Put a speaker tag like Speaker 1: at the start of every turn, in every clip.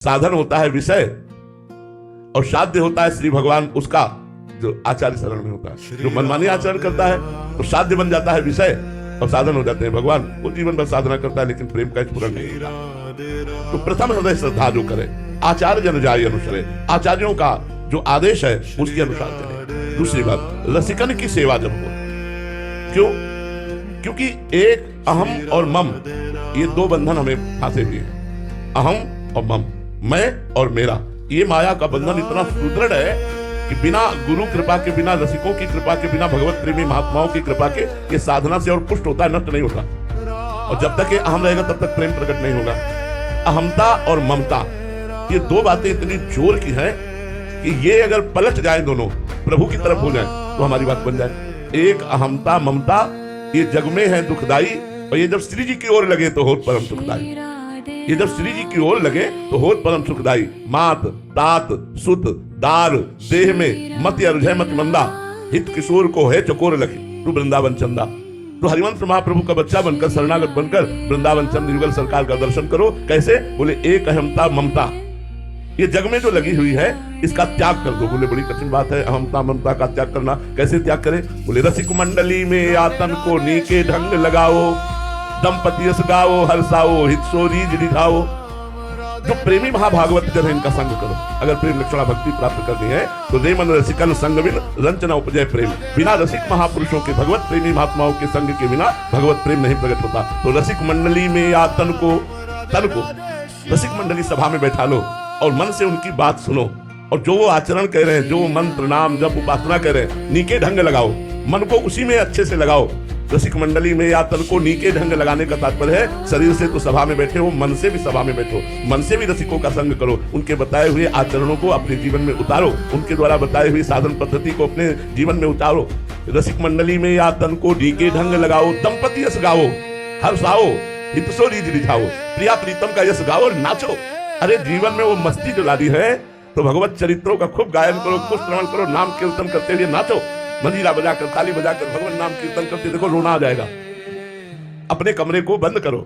Speaker 1: साधन होता है विषय और साध्य होता है श्री भगवान उसका जो आचार्य शरण में होता है। जो मनमानी आचरण करता है तो साध्य बन जाता है विषय और साधन हो जाते हैं भगवान। वो जीवन भर साधना करता है लेकिन प्रेम का स्फुरण नहीं होता। तो प्रथम हृदय श्रद्धा जो करे, आचार्य जन जाय अनुसरे, आचार्यों का जो आदेश है उसके अनुसार चले। दूसरी बात, रसिकन की सेवा जब हो। क्यों? क्योंकि एक अहम और मम, ये दो बंधन हमें फांसे हुए हैं। अहम और मम, मैं और मेरा, ये माया का बंधन इतना सुदृढ़ है कि बिना गुरु कृपा के, बिना रसिकों की कृपा के, बिना भगवत प्रेमी महात्माओं की कृपा के ये साधना से और पुष्ट होता है, नष्ट नहीं होता। और जब तक ये अहम रहेगा तब तक प्रेम प्रकट नहीं होगा। अहमता और ममता, ये दो बातें इतनी जोर की हैं कि ये अगर पलट जाए दोनों, प्रभु की तरफ हो जाए तो हमारी बात बन जाए। एक अहमता ममता ये जग में है दुखदाई, और ये जब श्री जी की ओर लगे तो होत परम सुखदाई। ये जब श्री जी की ओर लगे तो होत परम सुखदाई। मात तात सुत दार देह में मत अर्घय मत मंदा, हित किशोर को है चकोर लगे तू वृंदावन चंदा। तो हरिवंश महाप्रभु का बच्चा बनकर, शरणागत बनकर वृंदावन चंद युगल सरकार का दर्शन करो। कैसे? बोले एक अहमता ममता ये जग में जो लगी हुई है इसका त्याग कर दो। बोले बड़ी कठिन बात है अहमता ममता का त्याग करना, कैसे त्याग करें? बोले रसिक मंडली में आतन को नीके ढंग लगाओ, दंपति यस गाओ हर्षाओ हित सोरीज रिझाओ। जो प्रेमी महाभागवत जन है इनका संग करो। अगर प्रेम लक्षणा भक्ति प्राप्त करनी है तो रे मन रसिकन संग बिन रंचना उपजय प्रेम। बिना रसिक महापुरुषों के, भगवत प्रेमी महात्माओं के संग के बिना भगवत प्रेम नहीं प्रकट होता। तो रसिक मंडली में या तन को रसिक मंडली सभा में बैठा लो और मन से उनकी बात सुनो, और जो वो आचरण कह रहे हैं, जो मंत्र नाम जप उपासना कर रहे हैं, नीके ढंग लगाओ, मन को उसी में अच्छे से लगाओ। रसिक मंडली में या तन को नीके ढंग लगाने का तात्पर्य है शरीर से तो सभा में बैठे हो, मन से भी सभा में बैठो, मन से भी रसिकों का संग करो। उनके बताए हुए आचरणों को अपने जीवन में उतारो, उनके द्वारा बताई हुई साधन पद्धति को अपने जीवन में उतारो। रसिक मंडली में या तन को नीके ढंग लगाओ, दंपति यश गाओ हर्षाओ हितसो रीज रिझाओ। प्रिया प्रीतम का यश गाओ और नाचो। अरे जीवन में वो मस्ती जो लादी है तो भगवत चरित्रों का खूब गायन करो, खूब श्रवण करो, नाम कीर्तन करते हुए नाचो। मंजीरा बजाकर, ताली बजाकर भगवान नाम कीर्तन करते देखो रोना आ जाएगा। अपने कमरे को बंद करो,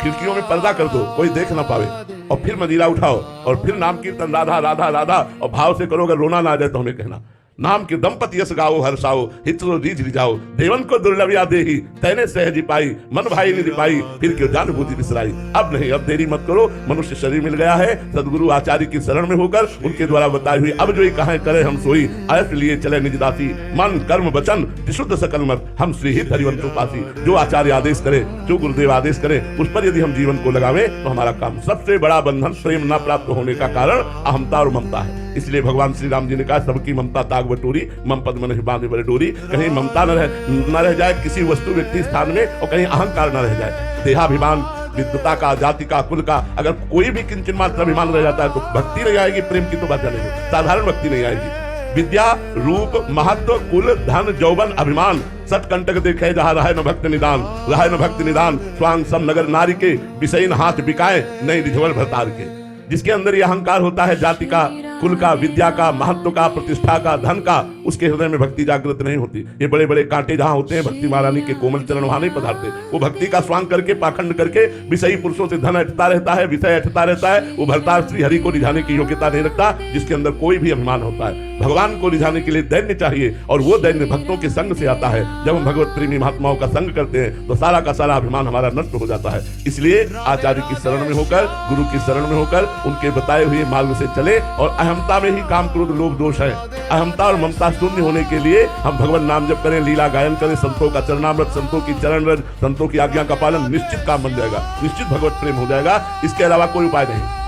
Speaker 1: खिड़कियों में पर्दा कर दो, कोई देख ना पावे, और फिर मंजीरा उठाओ और फिर नाम कीर्तन राधा राधा राधा और भाव से करो। अगर रोना ना आ जाए तो हमें कहना। नाम के दंपति यश गाओ हर्षाओ हितसो रीझ रिझाओ। देवन को दुर्लभिया देही तैने सहजी पाई, मन भाई निधि पाई फिर क्यों जान बूझी बिसराई। अब नहीं, अब देरी मत करो। मनुष्य शरीर मिल गया है, सदगुरु आचार्य की शरण में होकर उनके द्वारा बताई हुई अब जो कहा करे हम सोई, ऐसे लिए चले निज दासी, मन कर्म वचन विशुद्ध सकल मत हम श्री हित हरिवंश उपासी। जो आचार्य आदेश करे, जो गुरुदेव आदेश करे, उस पर यदि हम जीवन को लगावे तो हमारा काम। सबसे बड़ा बंधन प्रेम न प्राप्त होने का कारण अहमता और ममता है। इसलिए भगवान श्री राम जी ने कहा सबकी ममता ताग बटोरी, मम पद मन बांधे बड़े डोरी। कहीं ममता न रह जाए किसी वस्तु व्यक्ति स्थान में, और कहीं अहंकार न रह जाए। देहाभिमान, विद्वता का, जाति का, कुल का अगर कोई भी किंचन मात्र अभिमान रह जाता है तो भक्ति नहीं आएगी। प्रेम की तो बात नहीं, साधारण भक्ति नहीं आएगी। विद्या रूप महत्व कुल धन जौवन अभिमान सतकंटक देखे जहाँ रहे न भक्त निदान, रहे न भक्त निदान स्वांग सब नगर नारी के, विषय हाथ बिकाए नहीं रिझवल भरतार के। जिसके अंदर ये अहंकार होता है जाति का, कुल का, विद्या का, महत्व का, प्रतिष्ठा का, धन का, उसके हृदय में भक्ति जागृत नहीं होती। ये बड़े बड़े कांटे जहाँ होते हैं भक्ति महारानी के कोमल चरण वहां नहीं पधारते। वो भक्ति का स्वांग करके, पाखंड करके विषयी पुरुषों से धन अटता रहता है, विषय अटता रहता है। वो भरतार श्री हरि को रिझाने की योग्यता नहीं रखता, जिसके अंदर कोई भी अभिमान होता है। भगवान को रिझाने के लिए दैन्य चाहिए, और वो दैन्य भक्तों के संग से आता है। जब हम भगवत प्रेमी महात्माओं का संग करते हैं तो सारा का सारा अभिमान हमारा नष्ट हो जाता है। इसलिए आचार्य की शरण में होकर, गुरु की शरण में होकर उनके बताए हुए मार्ग से चले। और अहमता में ही काम क्रोध लोभ दोष है। अहमता और ममता शून्य होने के लिए हम भगवान नाम जप करें, लीला गायन करें, संतों का चरणामृत, संतों की चरण रज, संतों की आज्ञा का पालन, निश्चित काम बन जाएगा, निश्चित भगवत प्रेम हो जाएगा। इसके अलावा कोई उपाय नहीं।